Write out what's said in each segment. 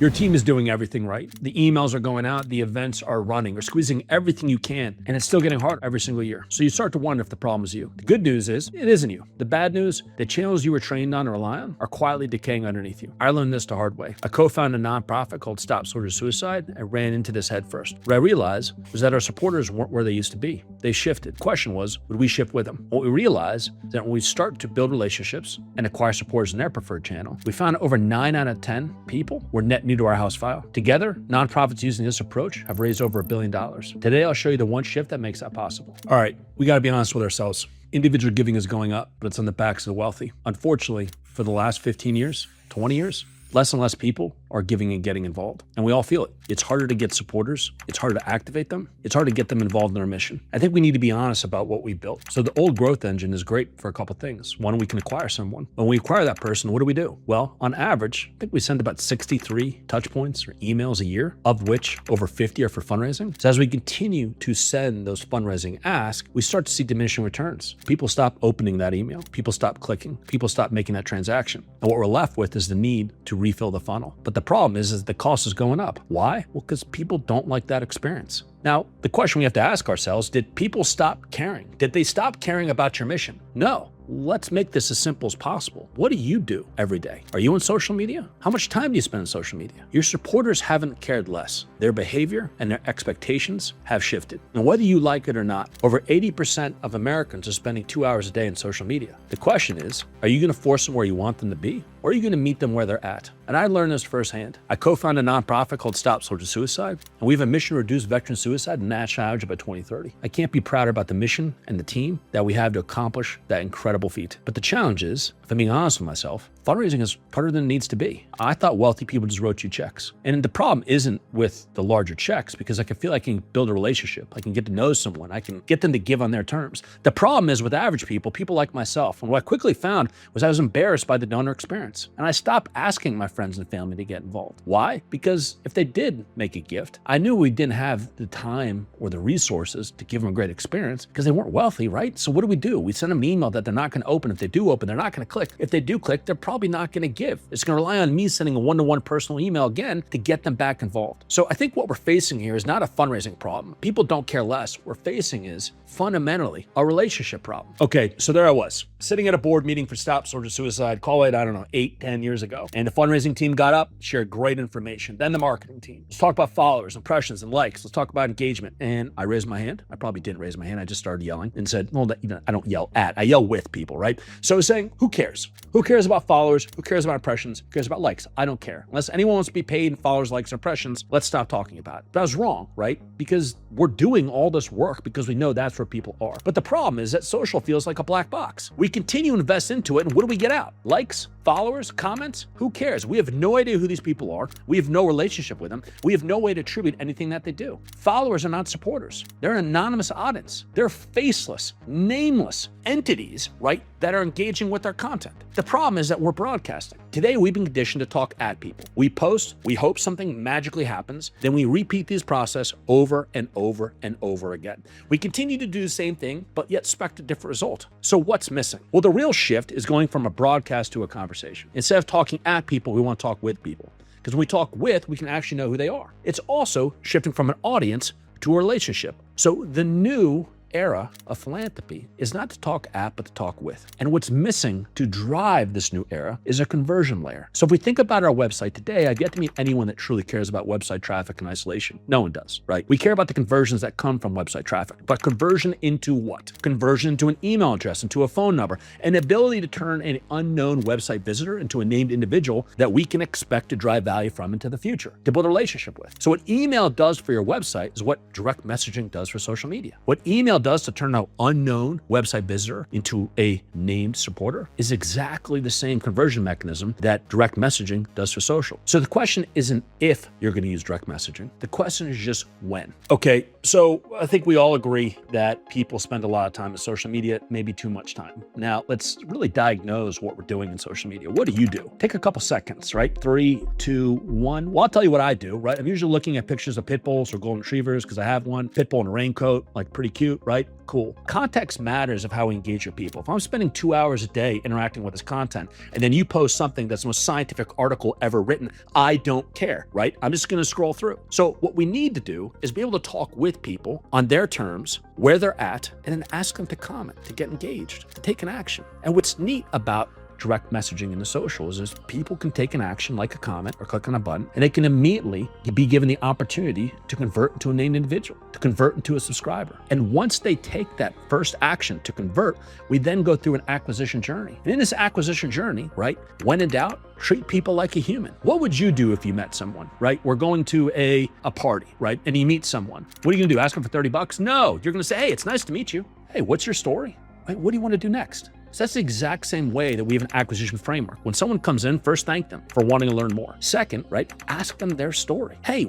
Your team is doing everything right. The emails are going out, the events are running, or squeezing everything you can, and it's still getting harder every single year. So you start to wonder if the problem is you. The good news is, it isn't you. The bad news, the channels you were trained on or rely on are quietly decaying underneath you. I learned this the hard way. I co-founded a nonprofit called Stop Soldier Suicide and ran into this head first. What I realized was that our supporters weren't where they used to be. They shifted. The question was, would we shift with them? What we realized is that when we start to build relationships and acquire supporters in their preferred channel, we found over 9 out of 10 people were net new to our house file. Together, nonprofits using this approach have raised over $1 billion. Today, I'll show you the one shift that makes that possible. All right, we got to be honest with ourselves. Individual giving is going up, but it's on the backs of the wealthy. Unfortunately, for the last 15 years, 20 years, less and less people are giving and getting involved. And we all feel it. It's harder to get supporters. It's harder to activate them. It's hard to get them involved in their mission. I think we need to be honest about what we built. So the old growth engine is great for a couple things. One, we can acquire someone. When we acquire that person, what do? Well, on average, I think we send about 63 touch points or emails a year, of which over 50 are for fundraising. So as we continue to send those fundraising asks, we start to see diminishing returns. People stop opening that email. People stop clicking. People stop making that transaction. And what we're left with is the need to refill the funnel. But the problem is the cost is going up. Why? Well, because people don't like that experience. Now, the question we have to ask ourselves, did people stop caring? Did they stop caring about your mission? No. Let's make this as simple as possible. What do you do every day? Are you on social media? How much time do you spend on social media? Your supporters haven't cared less. Their behavior and their expectations have shifted. And whether you like it or not, over 80% of Americans are spending 2 hours a day on social media. The question is, are you going to force them where you want them to be? Or are you going to meet them where they're at? And I learned this firsthand. I co-founded a nonprofit called Stop Soldier Suicide, and we have a mission to reduce veteran suicide and national average by 2030. I can't be prouder about the mission and the team that we have to accomplish that incredible feat. But the challenge is, if I'm being honest with myself, fundraising is harder than it needs to be. I thought wealthy people just wrote you checks. And the problem isn't with the larger checks, because I can feel I can build a relationship. I can get to know someone. I can get them to give on their terms. The problem is with average people like myself. And what I quickly found was I was embarrassed by the donor experience. And I stopped asking my friends and family to get involved. Why? Because if they did make a gift, I knew we didn't have the time or the resources to give them a great experience because they weren't wealthy, right? So what do? We send them an email that they're not going to open. If they do open, they're not going to click. If they do click, they're probably not going to give. It's going to rely on me sending a one-to-one personal email again to get them back involved. So I think what we're facing here is not a fundraising problem. People don't care less. What we're facing is fundamentally a relationship problem. Okay, so there I was, sitting at a board meeting for Stop Soldier Suicide, call it, 8-10 years ago. And the fundraising team got up, shared great information. Then the marketing team. Let's talk about followers, impressions, and likes. Let's talk about engagement. And I raised my hand. I probably didn't raise my hand. I just started yelling and said, well, I don't yell at, I yell with people, right? So I was saying, who cares? Who cares about followers? Who cares about impressions? Who cares about likes? I don't care. Unless anyone wants to be paid in followers, likes, and impressions, let's stop talking about it. But I was wrong, right? Because we're doing all this work because we know that's where people are. But the problem is that social feels like a black box. We continue to invest into it, and what do we get out? Likes, followers, comments? Who cares? We have no idea who these people are. We have no relationship with them. We have no way to attribute anything that they do. Followers are not supporters. They're an anonymous audience. They're faceless, nameless entities, right, that are engaging with our content. The problem is that we're broadcasting. Today, we've been conditioned to talk at people. We post, we hope something magically happens, then we repeat this process over and over and over again. We continue to do the same thing, but yet expect a different result. So what's missing? Well, the real shift is going from a broadcast to a conversation. Instead of talking at people, we want to talk with people. Because when we talk with, we can actually know who they are. It's also shifting from an audience to a relationship. So the new era of philanthropy is not to talk at, but to talk with. And what's missing to drive this new era is a conversion layer. So if we think about our website today, I've yet to meet anyone that truly cares about website traffic and isolation. No one does, right? We care about the conversions that come from website traffic, but conversion into what? Conversion into an email address, into a phone number, an ability to turn an unknown website visitor into a named individual that we can expect to drive value from into the future, to build a relationship with. So what email does for your website is what direct messaging does for social media. What email does to turn an unknown website visitor into a named supporter is exactly the same conversion mechanism that direct messaging does for social. So the question isn't if you're going to use direct messaging. The question is just when. Okay, so I think we all agree that people spend a lot of time on social media, maybe too much time. Now, let's really diagnose what we're doing in social media. What do you do? Take a couple seconds, right? 3, 2, 1. Well, I'll tell you what I do, right? I'm usually looking at pictures of pit bulls or golden retrievers because I have one. Pit bull in a raincoat, like pretty cute, right? right? Cool. Context matters of how we engage with people. If I'm spending 2 hours a day interacting with this content, and then you post something that's the most scientific article ever written, I don't care, right? I'm just gonna scroll through. So what we need to do is be able to talk with people on their terms, where they're at, and then ask them to comment, to get engaged, to take an action. And what's neat about direct messaging in the socials is people can take an action like a comment or click on a button, and they can immediately be given the opportunity to convert into a named individual, to convert into a subscriber. And once they take that first action to convert, we then go through an acquisition journey. And in this acquisition journey, right, when in doubt, treat people like a human. What would you do if you met someone, right? We're going to a party, right? And you meet someone. What are you gonna do? Ask them for 30 bucks? No, you're gonna say, hey, it's nice to meet you. Hey, what's your story? Right? What do you want to do next? So that's the exact same way that we have an acquisition framework. When someone comes in, first thank them for wanting to learn more. Second, right, ask them their story. Hey,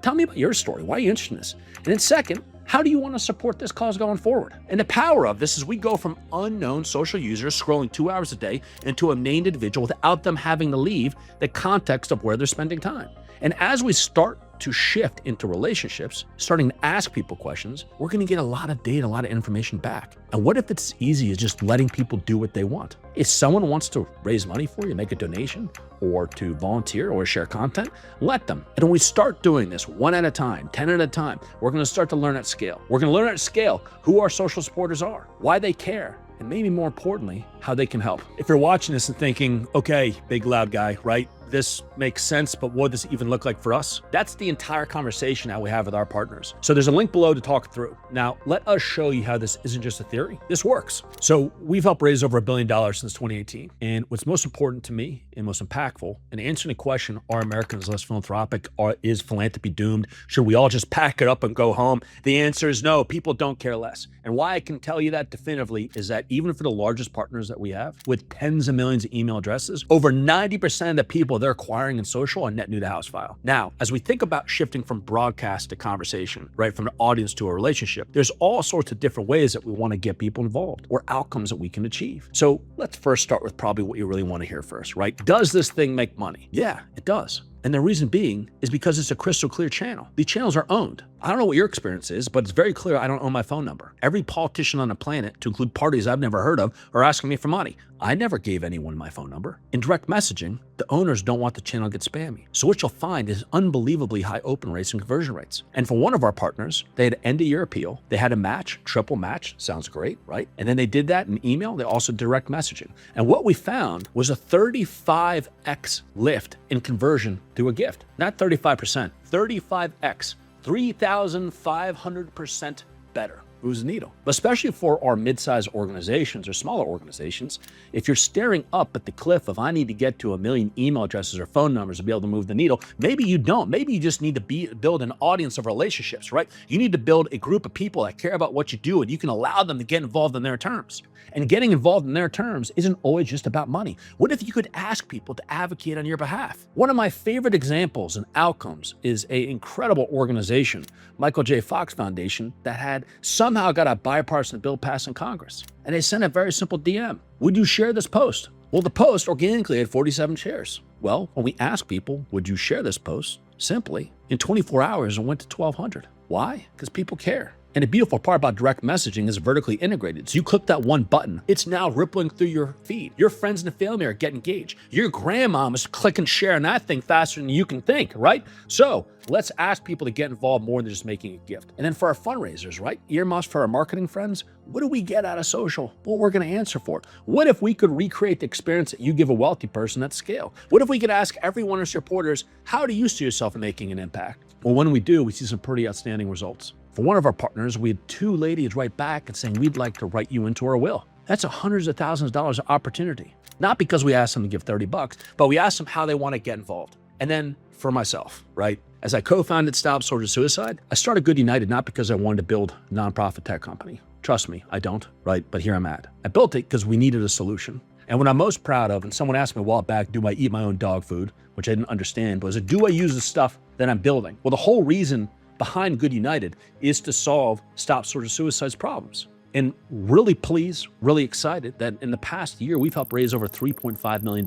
tell me about your story. Why are you interested in this? And then second, how do you want to support this cause going forward? And the power of this is we go from unknown social users scrolling 2 hours a day into a named individual without them having to leave the context of where they're spending time. And as we start to shift into relationships, starting to ask people questions, we're going to get a lot of data, a lot of information back. And what if it's as easy as just letting people do what they want? If someone wants to raise money for you, make a donation, or to volunteer or share content, let them. And when we start doing this one at a time, 10 at a time, we're going to start to learn at scale. We're going to learn at scale who our social supporters are, why they care, and maybe more importantly, how they can help. If you're watching this and thinking, okay, big loud guy, right? This makes sense, but what does it even look like for us? That's the entire conversation that we have with our partners. So there's a link below to talk through. Now, let us show you how this isn't just a theory. This works. So we've helped raise over $1 billion since 2018. And what's most important to me and most impactful in answering the question, are Americans less philanthropic? Is philanthropy doomed? Should we all just pack it up and go home? The answer is no, people don't care less. And why I can tell you that definitively is that even for the largest partners that we have, with tens of millions of email addresses, over 90% of the people they're acquiring in social are net new to Housefile. Now, as we think about shifting from broadcast to conversation, right, from an audience to a relationship, there's all sorts of different ways that we want to get people involved or outcomes that we can achieve. So let's first start with probably what you really want to hear first, right? Does this thing make money? Yeah, it does. And the reason being is because it's a crystal clear channel. The channels are owned. I don't know what your experience is, but it's very clear I don't own my phone number. Every politician on the planet, to include parties I've never heard of, are asking me for money. I never gave anyone my phone number. In direct messaging, the owners don't want the channel to get spammy. So what you'll find is unbelievably high open rates and conversion rates. And for one of our partners, they had an end-of-year appeal. They had a match, triple match. Sounds great, right? And then they did that in email. They also direct messaging. And what we found was a 35x lift in conversion through a gift. Not 35%, 35x, 3,500% better. Moves the needle. But especially for our mid-sized organizations or smaller organizations, if you're staring up at the cliff of I need to get to 1 million email addresses or phone numbers to be able to move the needle, maybe you don't. Maybe you just need to build an audience of relationships, right? You need to build a group of people that care about what you do, and you can allow them to get involved in their terms. And getting involved in their terms isn't always just about money. What if you could ask people to advocate on your behalf? One of my favorite examples and outcomes is an incredible organization, Michael J. Fox Foundation, that had somehow got a bipartisan bill passed in Congress. And they sent a very simple DM. Would you share this post? Well, the post organically had 47 shares. Well, when we asked people, would you share this post? Simply, in 24 hours, it went to 1,200. Why? Because people care. And the beautiful part about direct messaging is vertically integrated. So you click that one button, it's now rippling through your feed. Your friends and family are getting engaged. Your grandmom is clicking share on that thing faster than you can think, right? So let's ask people to get involved more than just making a gift. And then for our fundraisers, right? Earmuffs for our marketing friends. What do we get out of social? Well, we're going to answer for it. What if we could recreate the experience that you give a wealthy person at scale? What if we could ask every one of our supporters, how do you see yourself making an impact? Well, when we do, we see some pretty outstanding results. For one of our partners, we had 2 ladies write back and saying, we'd like to write you into our will. That's hundreds of thousands of dollars of opportunity. Not because we asked them to give 30 bucks, but we asked them how they want to get involved. And then for myself, right? As I co-founded Stop Soldier Suicide, I started Good United not because I wanted to build a nonprofit tech company. Trust me, I don't, right? But here I'm at. I built it because we needed a solution. And what I'm most proud of, and someone asked me a while back, do I eat my own dog food? Which I didn't understand, but was it, do I use the stuff that I'm building? Well, the whole reason behind Good United is to solve Stop Soldier Suicide's problems. And really pleased, really excited that in the past year, we've helped raise over $3.5 million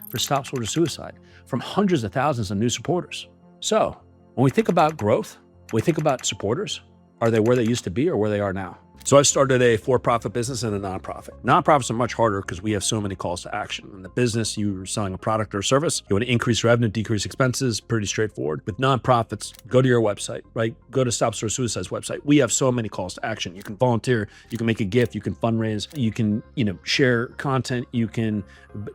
for Stop Soldier Suicide from hundreds of thousands of new supporters. So when we think about growth, we think about supporters, are they where they used to be or where they are now? So I started a for-profit business and a nonprofit. Nonprofits are much harder because we have so many calls to action. In the business, you're selling a product or a service. You want to increase revenue, decrease expenses, pretty straightforward. With nonprofits, go to your website, right? Go to Stop Source Suicide's website. We have so many calls to action. You can volunteer, you can make a gift, you can fundraise, you can, share content, you can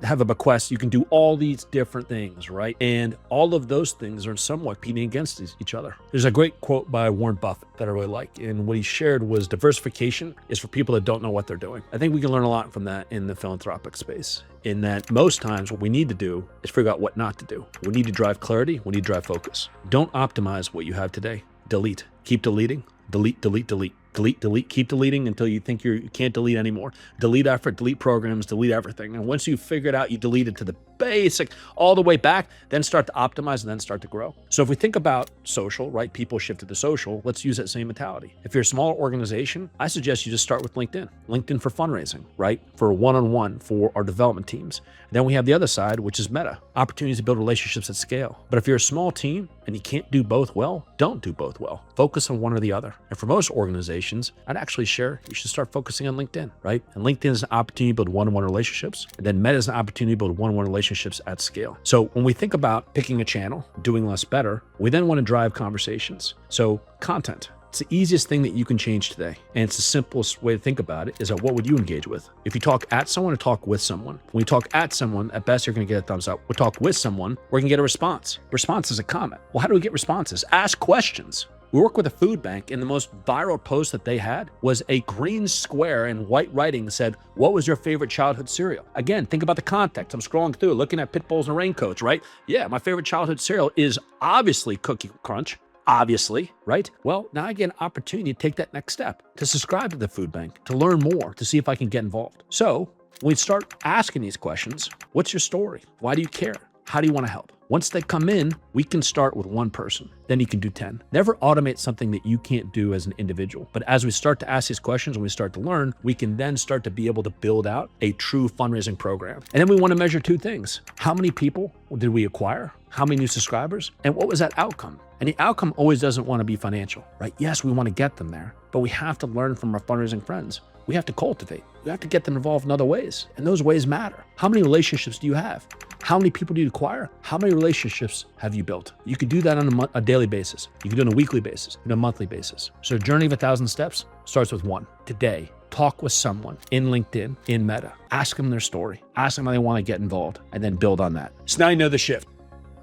have a bequest, you can do all these different things, right? And all of those things are somewhat competing against each other. There's a great quote by Warren Buffett that I really like. And what he shared was diversification is for people that don't know what they're doing. I think we can learn a lot from that in the philanthropic space, in that most times what we need to do is figure out what not to do. We need to drive clarity. We need to drive focus. Don't optimize what you have today. Delete. Keep deleting. Delete, delete, delete. Delete, delete, keep deleting until you think you can't delete anymore. Delete effort, delete programs, delete everything. And once you figure it out, you delete it to the basic, all the way back, then start to optimize and then start to grow. So if we think about social, right? People shifted to social. Let's use that same mentality. If you're a smaller organization, I suggest you just start with LinkedIn. LinkedIn for fundraising, right? For one-on-one for our development teams. And then we have the other side, which is Meta, opportunities to build relationships at scale. But if you're a small team and you can't do both well, don't do both well. Focus on one or the other. And for most organizations, I'd actually share you should start focusing on LinkedIn, right? And LinkedIn is an opportunity to build one-on-one relationships. And then Meta is an opportunity to build one-on-one relationships at scale. So when we think about picking a channel, doing less better, we then want to drive conversations. So content. It's the easiest thing that you can change today. And it's the simplest way to think about it is that what would you engage with? If you talk at someone or talk with someone? When you talk at someone, at best, you're going to get a thumbs up. We talk with someone, we're going to get a response. Response is a comment. Well, how do we get responses? Ask questions. We work with a food bank, and the most viral post that they had was a green square in white writing that said, "What was your favorite childhood cereal?" Again, think about the context. I'm scrolling through, looking at pit bulls and raincoats, right? Yeah, my favorite childhood cereal is obviously Cookie Crunch. Obviously, right? Well, now I get an opportunity to take that next step, to subscribe to the food bank, to learn more, to see if I can get involved. So when we start asking these questions, what's your story? Why do you care? How do you want to help? Once they come in, we can start with one person. Then you can do 10. Never automate something that you can't do as an individual. But as we start to ask these questions and we start to learn, we can then start to be able to build out a true fundraising program. And then we want to measure two things. How many people did we acquire? How many new subscribers? And what was that outcome? And the outcome always doesn't want to be financial, right? Yes, we want to get them there, but we have to learn from our fundraising friends. We have to cultivate. We have to get them involved in other ways. And those ways matter. How many relationships do you have? How many people do you acquire? How many relationships have you built? You could do that on a daily basis. You can do it on a weekly basis, on a monthly basis. So a journey of 1,000 steps starts with one. Today, talk with someone in LinkedIn, in Meta. Ask them their story. Ask them how they want to get involved, and then build on that. So now you know the shift.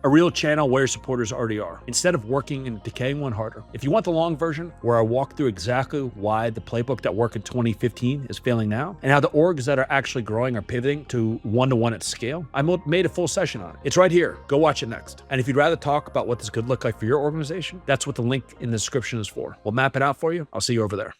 A real channel where your supporters already are, instead of working and decaying one harder. If you want the long version, where I walk through exactly why the playbook that worked in 2015 is failing now, and how the orgs that are actually growing are pivoting to one-to-one at scale, I made a full session on it. It's right here. Go watch it next. And if you'd rather talk about what this could look like for your organization, that's what the link in the description is for. We'll map it out for you. I'll see you over there.